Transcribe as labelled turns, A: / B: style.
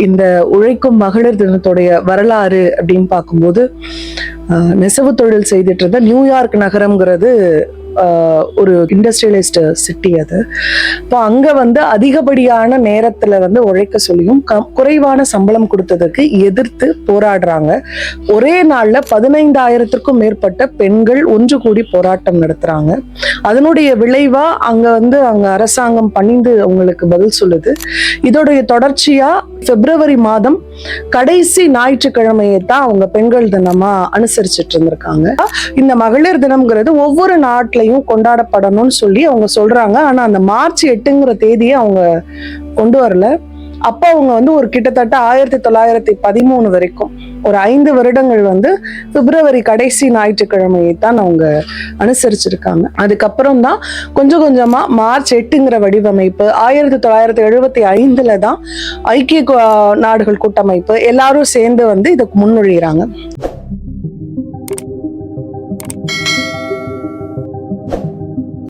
A: இந்த உழைக்கும் மகளிர் தினத்துடைய வரலாறு அப்படின்னு பார்க்கும்போது நெசவு தொழில் செய்துட்டு இருந்த நியூயார்க் நகரம்ங்கிறது ஒரு இண்டஸ்ட்ரியலிஸ்ட் சிட்டி. அது இப்போ அங்க அதிகப்படியான நேரத்துல உழைக்க சொல்லியும் குறைவான சம்பளம் கொடுத்ததுக்கு எதிர்த்து போராடுறாங்க. ஒரே நாள்ல 15,000த்திற்கும் மேற்பட்ட பெண்கள் ஒன்று கூடி போராட்டம் நடத்துறாங்க. அதனுடைய விளைவா அங்க அரசாங்கம் பணிந்து அவங்களுக்கு பதில் சொல்லுது. இதோடைய தொடர்ச்சியா பிப்ரவரி மாதம் கடைசி ஞாயிற்றுக்கிழமையை தான் அவங்க பெண்கள் தினமா அனுசரிச்சுட்டு இருந்திருக்காங்க. இந்த மகளிர் தினம்ங்கிறது ஒவ்வொரு நாட்டிலையும் கொண்டாடப்படணும்னு சொல்லி அவங்க சொல்றாங்க. ஆனா அந்த மார்ச் 8ங்கிற தேதியை அவங்க கொண்டு வரல. அப்ப அவங்க ஒரு கிட்டத்தட்ட 1913 வரைக்கும் ஒரு 5 வருடங்கள் பிப்ரவரி கடைசி ஞாயிற்றுக்கிழமையை தான் அவங்க அனுசரிச்சிருக்காங்க. அதுக்கப்புறம் தான் கொஞ்சம் கொஞ்சமா மார்ச் 8ங்கிற வடிவமைப்பு 1975ல தான் ஐக்கிய நாடுகள் கூட்டமைப்பு எல்லாரும் சேர்ந்து இதுக்கு முன்மொழிகிறாங்க.